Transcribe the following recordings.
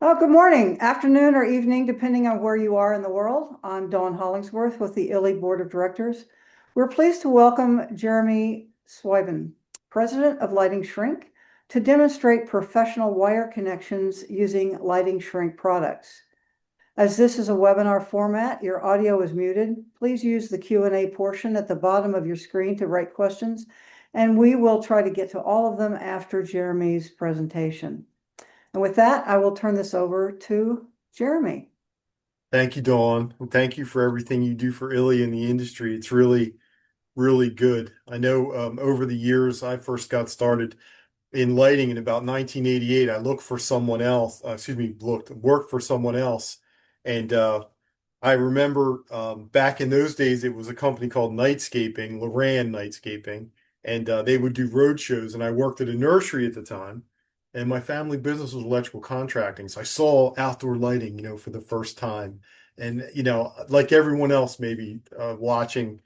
Oh, good morning, afternoon, or evening, depending on where you are in the world. I'm Dawn Hollingsworth with the ILI Board of Directors. We're pleased to welcome Jeremy Swiben, President of Lighting Shrink, to demonstrate professional wire connections using Lighting Shrink products. As this is a webinar format, your audio is muted. Please use the Q&A portion at the bottom of your screen to write questions, and we will try to get to all of them after Jeremy's presentation. And with that, I will turn this over to Jeremy. Thank you, Dawn. And thank you for everything you do for Illy in the industry. It's really, really good. I know over the years, I first got started in lighting in about 1988. I looked for someone else, worked for someone else. And I remember back in those days, it was a company called Nightscaping, Loran Nightscaping, and they would do road shows. And I worked at a nursery at the time, and my family business was electrical contracting. So I saw outdoor lighting, for the first time. And, like everyone else, maybe watching,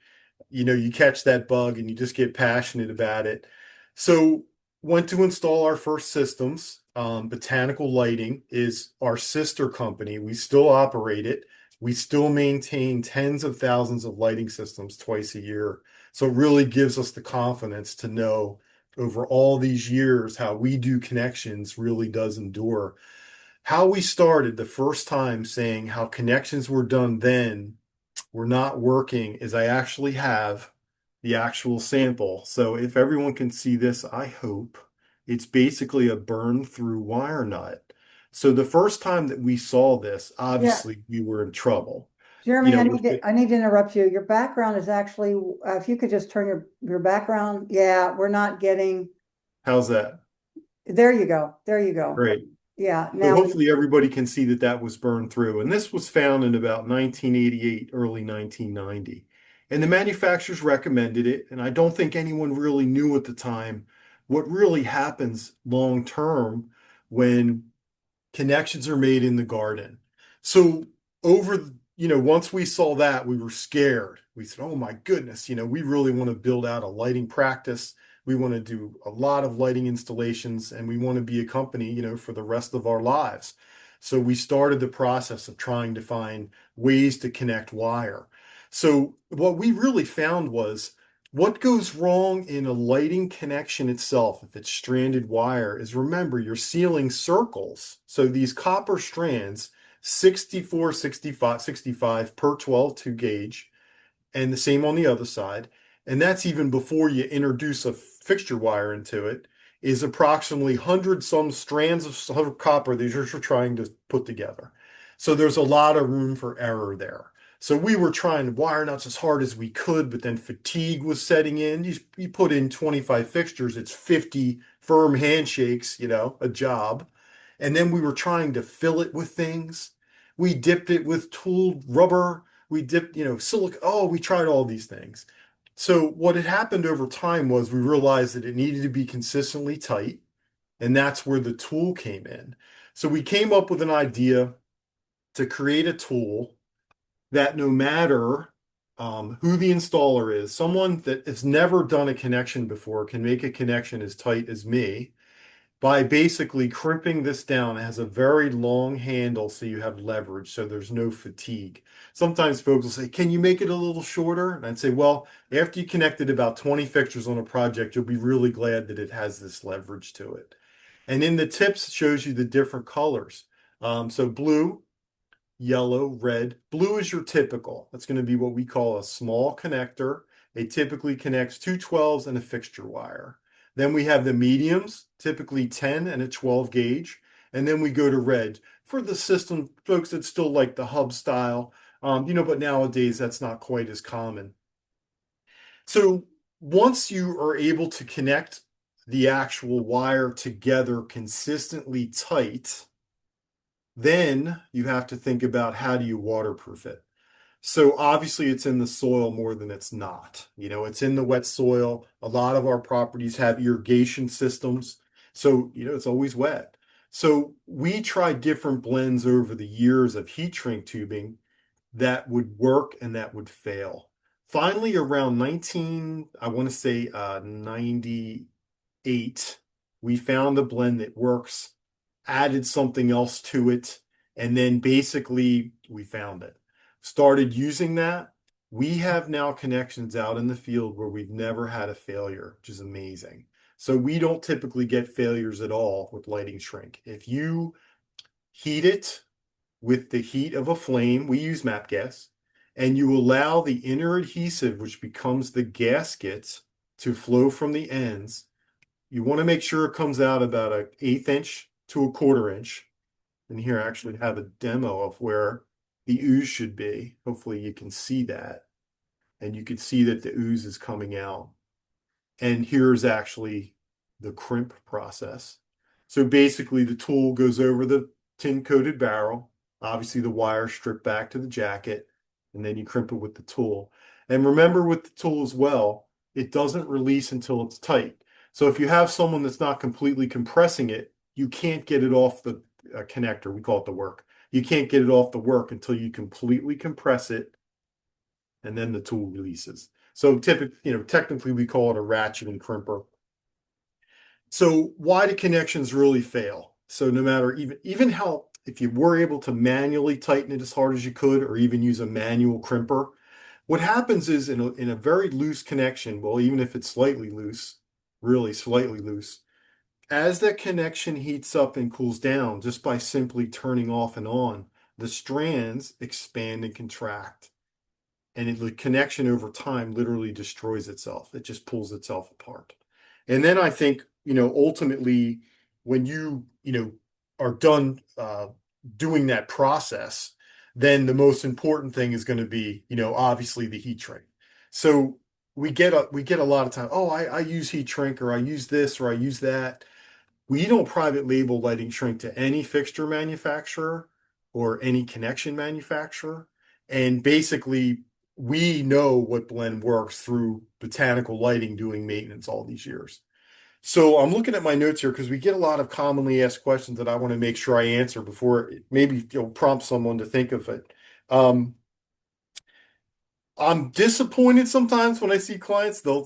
you catch that bug and you just get passionate about it. So went to install our first systems. Botanical Lighting is our sister company. We still operate it. We still maintain tens of thousands of lighting systems twice a year. So it really gives us the confidence to know over all these years how we do connections really does endure. How we started the first time saying how connections were done then were not working is I actually have the actual sample. So if everyone can see this, I hope it's basically a burn through wire nut. So the first time that we saw this, Yeah, obviously we were in trouble. Jeremy, With it, I need to interrupt you. Your background is actually, if you could just turn your background. Yeah, we're not getting, how's that? there you go. There you go. Great. Yeah, So now we, hopefully everybody can see that that was burned through. And this was found in about 1988, early 1990. And the manufacturers recommended it. And I don't think anyone really knew at the time what really happens long term when connections are made in the garden. So once we saw that, we were scared. We said, oh my goodness, we really want to build out a lighting practice. We want to do a lot of lighting installations and we want to be a company, for the rest of our lives. So we started the process of trying to find ways to connect wire. So what we really found was what goes wrong in a lighting connection itself, if it's stranded wire, is remember you're sealing circles. So these copper strands, 64, 65, 65 per 12 2 gauge, and the same on the other side. And that's even before you introduce a fixture wire into it, is approximately 100 some strands of copper that you're trying to put together. So there's a lot of room for error there. So we were trying to wire nuts as hard as we could, but then fatigue was setting in. You put in 25 fixtures, it's 50 firm handshakes, a job. And then we were trying to fill it with things. We dipped it with tooled rubber. We dipped, silica. Oh, we tried all these things. So what had happened over time was we realized that it needed to be consistently tight, and that's where the tool came in. So we came up with an idea to create a tool that no matter who the installer is, someone that has never done a connection before can make a connection as tight as me by basically crimping this down. It has a very long handle so you have leverage, so there's no fatigue. Sometimes folks will say, can you make it a little shorter? And I'd say, well, after you connected about 20 fixtures on a project, you'll be really glad that it has this leverage to it. And in the tips, it shows you the different colors. So blue, yellow, red. Blue is your typical. That's going to be what we call a small connector. It typically connects two 12s and a fixture wire. Then we have the mediums, typically 10 and a 12 gauge. And then we go to red for the system folks that still like the hub style. But nowadays that's not quite as common. So once you are able to connect the actual wire together consistently tight, then you have to think about how do you waterproof it. So obviously it's in the soil more than it's not. It's in the wet soil. A lot of our properties have irrigation systems. So, it's always wet. So we tried different blends over the years of heat shrink tubing that would work and that would fail. Finally, around I want to say 98, we found a blend that works added something else to it, and then basically we found it. Started using that. We have now connections out in the field where we've never had a failure, which is amazing. So we don't typically get failures at all with lighting shrink. If you heat it with the heat of a flame, we use MAP gas, and you allow the inner adhesive, which becomes the gasket, to flow from the ends. You want to make sure it comes out about an 1/8 inch to a 1/4 inch. And here I actually have a demo of where the ooze should be. Hopefully you can see that. And you can see that the ooze is coming out. And here's actually the crimp process. So basically the tool goes over the tin coated barrel, obviously the wire stripped back to the jacket, and then you crimp it with the tool. And remember with the tool as well, it doesn't release until it's tight. So if you have someone that's not completely compressing it, you can't get it off the connector. We call it the work. You can't get it off the work until you completely compress it, and then the tool releases. So technically we call it a ratchet and crimper. So why do connections really fail? So no matter even how, if you were able to manually tighten it as hard as you could, or even use a manual crimper, what happens is in a very loose connection, well, even if it's slightly loose, really slightly loose, as that connection heats up and cools down, just by simply turning off and on, the strands expand and contract. And the connection over time literally destroys itself. It just pulls itself apart. And then I think, ultimately, when you are done doing that process, then the most important thing is going to be, obviously the heat shrink. So we get a lot of time, oh, I use heat shrink, or I use this, or I use that. We don't private label lighting shrink to any fixture manufacturer or any connection manufacturer. And basically, we know what blend works through botanical lighting doing maintenance all these years. So I'm looking at my notes here because we get a lot of commonly asked questions that I want to make sure I answer before maybe prompt someone to think of it. Um, I'm disappointed sometimes when I see clients. They'll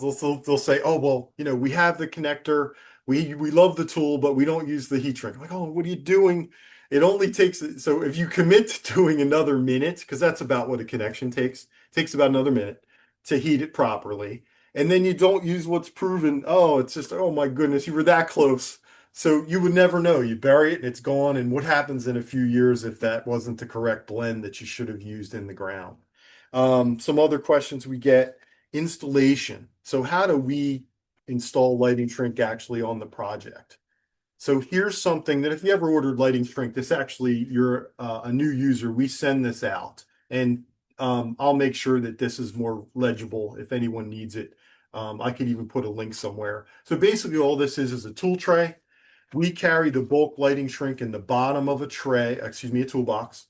say, "Oh, well, we have the connector. We love the tool, but we don't use the heat shrink." I'm like, "Oh, what are you doing?" It only takes, so if you commit to doing another minute, because that's about what a connection takes about another minute to heat it properly, and then you don't use what's proven. Oh, it's just, oh my goodness, you were that close. So you would never know. You bury it and it's gone. And what happens in a few years if that wasn't the correct blend that you should have used in the ground? Some other questions we get: installation. So how do we install lighting shrink actually on the project? So here's something that if you ever ordered lighting shrink, this actually, you're a new user, we send this out. And I'll make sure that this is more legible if anyone needs it. I could even put a link somewhere. So basically all this is a tool tray. We carry the bulk lighting shrink in the bottom of a tray, excuse me, a toolbox.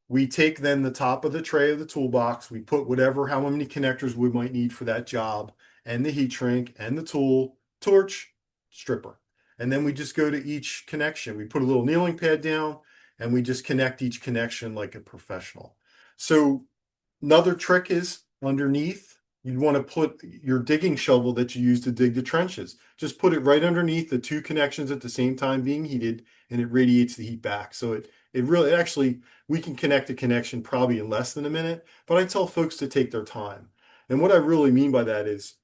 We take then the top of the tray of the toolbox, we put how many connectors we might need for that job, and the heat shrink, and the tool, torch, stripper. And then we just go to each connection. We put a little kneeling pad down, and we just connect each connection like a professional. So another trick is underneath, you'd want to put your digging shovel that you use to dig the trenches. Just put it right underneath the two connections at the same time being heated, and it radiates the heat back. So it really, actually, we can connect a connection probably in less than a minute, but I tell folks to take their time. And what I really mean by that is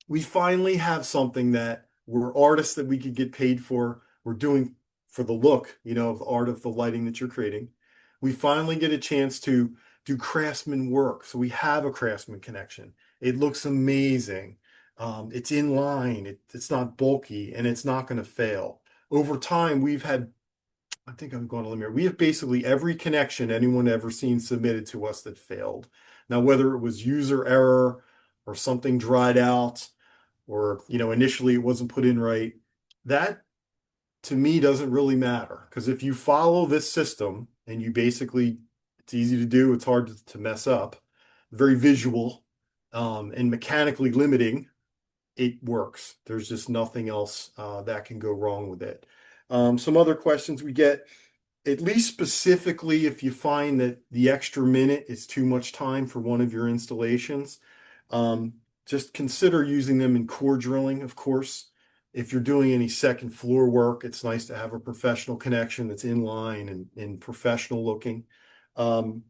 we finally have something that we're artists that we could get paid for. We're doing for the look, of the art of the lighting that you're creating. We finally get a chance to do craftsman work. So we have a craftsman connection. It looks amazing. It's in line. It's not bulky, and it's not going to fail. Over time, I think I'm going to limit here. We have basically every connection anyone ever seen submitted to us that failed. Now, whether it was user error or something dried out, or initially it wasn't put in right, that to me doesn't really matter, because if you follow this system and you basically, it's easy to do, it's hard to mess up, very visual, and mechanically limiting, it works. There's just nothing else that can go wrong with it. Some other questions we get, at least specifically if you find that the extra minute is too much time for one of your installations, just consider using them in core drilling, of course. if you're doing any second floor work, it's nice to have a professional connection that's in line and professional looking. Um,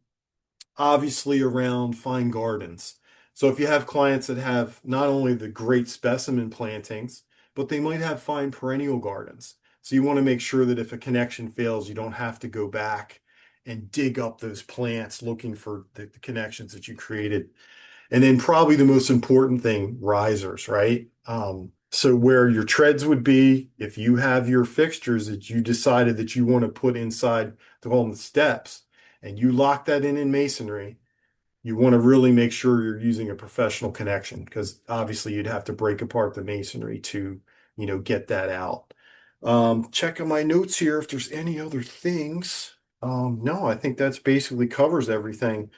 Obviously around fine gardens. So if you have clients that have not only the great specimen plantings, but they might have fine perennial gardens. So you want to make sure that if a connection fails, you don't have to go back and dig up those plants looking for the connections that you created. And then probably the most important thing, risers, right? So where your treads would be, if you have your fixtures that you decided that you want to put inside the home steps, and you lock that in masonry, you want to really make sure you're using a professional connection because obviously you'd have to break apart the masonry to, get that out. Checking my notes here if there's any other things. No, I think that's basically covers everything.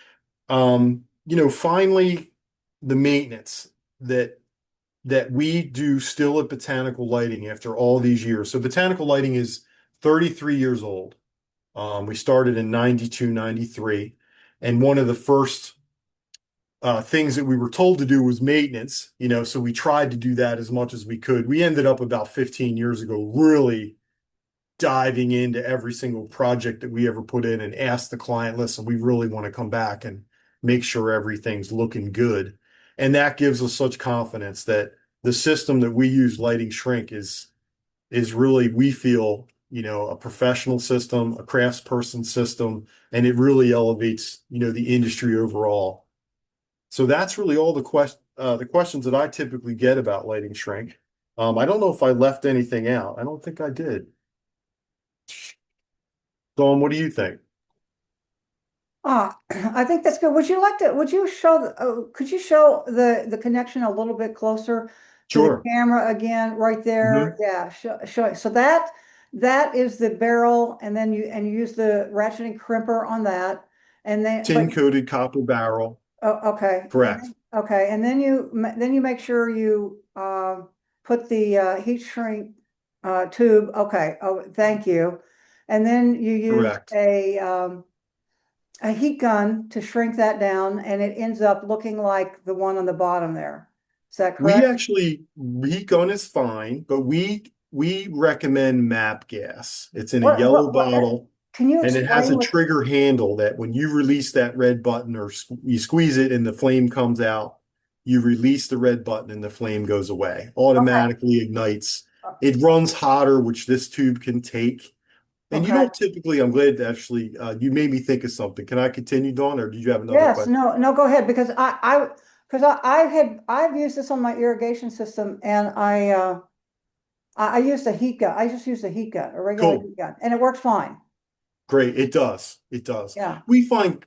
Finally, the maintenance that we do still at Botanical Lighting after all these years. So Botanical Lighting is 33 years old. We started in 92, 93. And one of the first things that we were told to do was maintenance, so we tried to do that as much as we could. We ended up about 15 years ago really diving into every single project that we ever put in and asked the client, listen, we really want to come back and make sure everything's looking good. And that gives us such confidence that the system that we use, Lighting Shrink, is really, we feel, a professional system, a craftsperson system, and it really elevates, the industry overall. So that's really all the questions that I typically get about Lighting Shrink. I don't know if I left anything out. I don't think I did. Dawn, what do you think? I think that's good. Would you show, could you show the connection a little bit closer to the Sure. camera again, right there? Hmm. Yeah, show it. So that is the barrel, and then you use the ratcheting crimper on that. And then, but, Tin coated copper barrel. oh, okay. Correct. And then you make sure you, put the, heat shrink, tube. Okay. Oh, thank you. And then you use Correct. a heat gun to shrink that down, and it ends up looking like the one on the bottom there. Is that We correct? actually heat gun is fine, but we recommend MAP gas. It's in a yellow bottle Can you and it has explain a what, trigger handle that when you release that red button or you squeeze it and the flame comes out, you release the red button and the flame goes away. okay, Automatically ignites. It runs hotter, which this tube can take. And you okay. don't typically, I'm glad to actually, you made me think of something. Can I continue, Dawn, or did you have another Yes, question? no, go ahead, because because I've used this on my irrigation system, and I used a heat gun. I just used a heat gun, a regular Cool. heat gun, and it worked fine. Great. It does. It does. Yeah. We find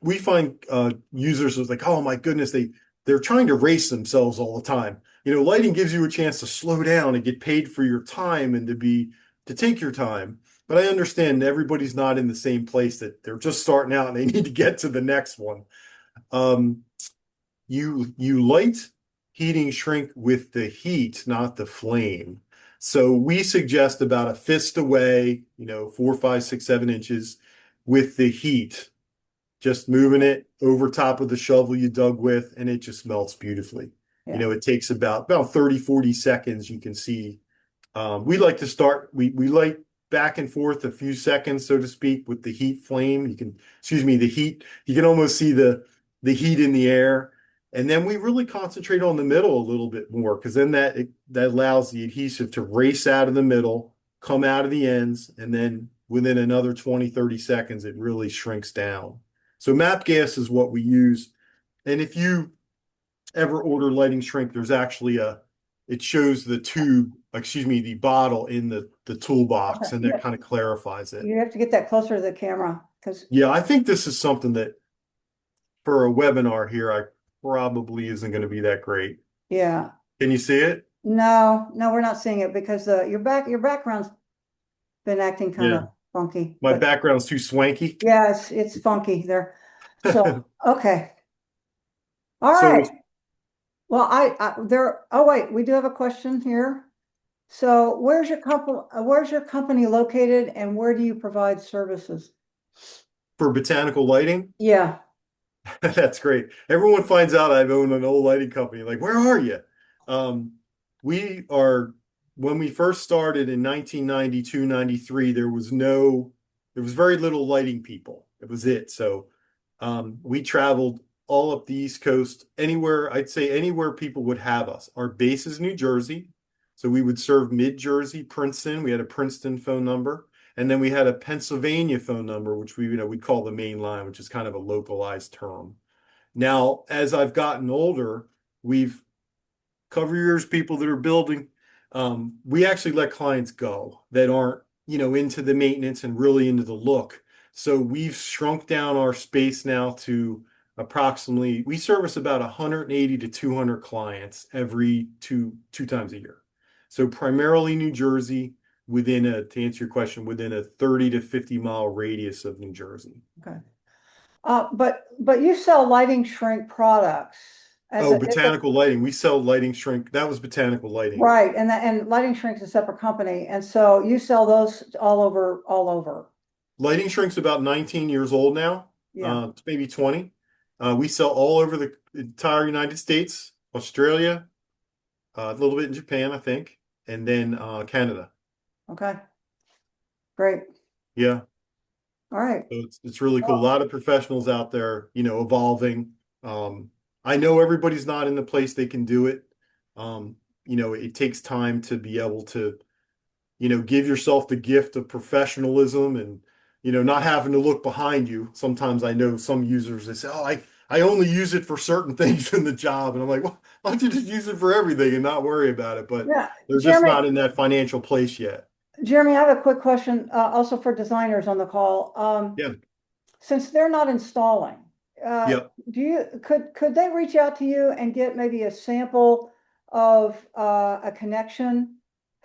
users is like, oh my goodness, they're trying to race themselves all the time. Lighting gives you a chance to slow down and get paid for your time and to take your time. But I understand everybody's not in the same place that they're just starting out and they need to get to the next one. Um, you light heating shrink with the heat, not the flame. So we suggest about a fist away, 4, 5, 6, 7 inches with the heat, just moving it over top of the shovel you dug with, and it just melts beautifully. Yeah. It takes about 30, 40 seconds. You can see we like to start, we like back and forth a few seconds, so to speak, with the heat flame. Excuse me, the heat. You can almost see the heat in the air. And then we really concentrate on the middle a little bit more because then that allows the adhesive to race out of the middle, come out of the ends, and then within another 20, 30 seconds, it really shrinks down. So MAP gas is what we use. And if you ever order lighting shrink, there's actually it shows the tube, excuse me, the bottle in the Okay. toolbox, and that Yeah. kind of clarifies it. You have to get that closer to the camera, because, Yeah, I think this is something that for a webinar here, I probably isn't going to be that great. yeah. Can you see it? No, we're not seeing it because your background's been acting kind Yeah. of funky, My but background's too swanky. yeah, it's funky there. So, okay. All So right. Well, oh wait, we do have a question here. So where's your company located, and where do you provide services? for botanical lighting, Yeah. that's great. Everyone finds out I've owned an old lighting company. Like, where are you? Um, we are. when we first started in 1992, 93, there was very little lighting people. It was it. So we traveled all up the East Coast, anywhere, I'd say anywhere people would have us. Our base is New Jersey. So we would serve mid-Jersey, Princeton. We had a Princeton phone number. And then we had a Pennsylvania phone number, which we'd call the main line, which is kind of a localized term. Now, as I've gotten older, we've cover your ears, people that are building. We actually let clients go that aren't, into the maintenance and really into the look. So we've shrunk down our space now to approximately, we service about 180 to 200 clients every two times a year. So primarily New Jersey to answer your question, within a 30 to 50-mile radius of New Jersey. Okay. But you sell lighting shrink products Oh, botanical lighting. We sell lighting shrink. That was botanical lighting. right, and lighting shrink's a separate company, and so you sell those all over. Lighting Shrink's about 19 years old now, Yeah. maybe 20. We sell all over the entire United States, Australia, a little bit in Japan, I think, and then Canada. Okay. Great. Yeah, All right. so it's really cool. A Well, lot of professionals out there, evolving. I know everybody's not in the place they can do it. It takes time to be able to give yourself the gift of professionalism and, not having to look behind you. Sometimes I know some users, they say, oh, I only use it for certain things in the job. And I'm like, well, why don't you just use it for everything and not worry about it? But yeah, they're just Jeremy, not in that financial place yet. Jeremy, I have a quick question, also for designers on the call. Yeah. Since they're not installing, Yep. could they reach out to you and get maybe a sample of a connection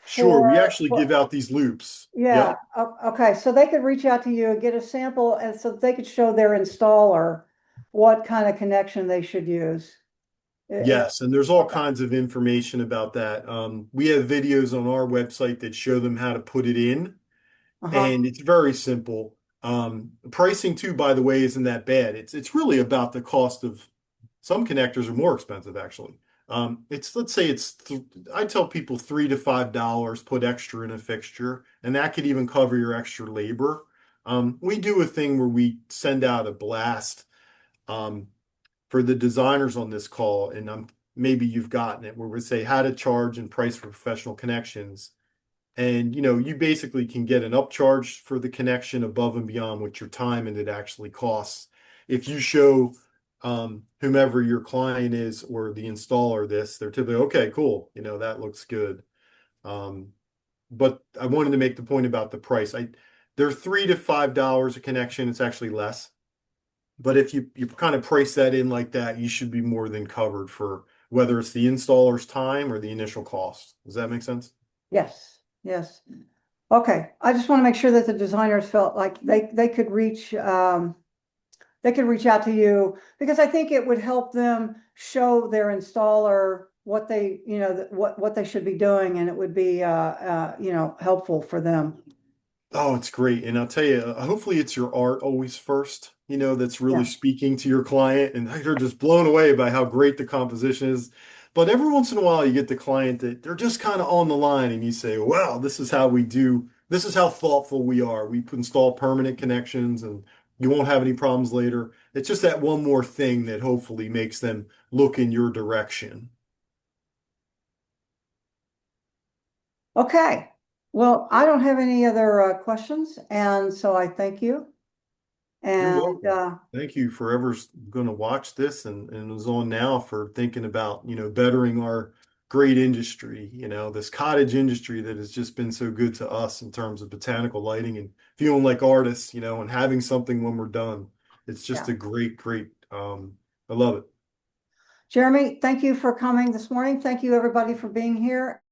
Sure. We for, actually give out these loops. yeah, Yep. okay, so they could reach out to you and get a sample, and so they could show their installer what kind of connection they should use. Yes. And there's all Okay. kinds of information about that. We have videos on our website that show them how to put it in. Uh-huh. And it's very simple. Pricing too, by the way, isn't that bad. It's really about the cost of some connectors are more expensive actually. Let's say I tell people $3 to $5 put extra in a fixture, and that could even cover your extra labor. We do a thing where we send out a blast um, for the designers on this call, and maybe you've gotten it, where we say how to charge and price for professional connections. And you basically can get an upcharge for the connection above and beyond what your time and it actually costs. If you show whomever your client is or the installer this, they're typically, okay, cool, that looks good. Um, but I wanted to make the point about the price. They're $3 to $5 a connection. It's actually less. But if you kind of price that in like that, you should be more than covered for whether it's the installer's time or the initial cost. Does that make sense? Yes, yes. Okay, I just want to make sure that the designers felt like they could reach out to you, because I think it would help them show their installer what they, what they should be doing, and it would be helpful for them. Oh, it's great. And I'll tell you, hopefully it's your art always first, that's really Yeah, speaking to your client. And they're just blown away by how great the composition is. But every once in a while, you get the client that they're just kind of on the line and you say, wow, this is how we do, this is how thoughtful we are. We install permanent connections and you won't have any problems later. It's just that one more thing that hopefully makes them look in your direction. okay. Well, I don't have any other questions, and so I thank you. You're And welcome. Thank you for whoever's going to watch this and is on now for thinking about, bettering our great industry, this cottage industry that has just been so good to us in terms of botanical lighting and feeling like artists, and having something when we're done. It's just yeah, a great, great, I love it. Jeremy, thank you for coming this morning. Thank you, everybody, for being here.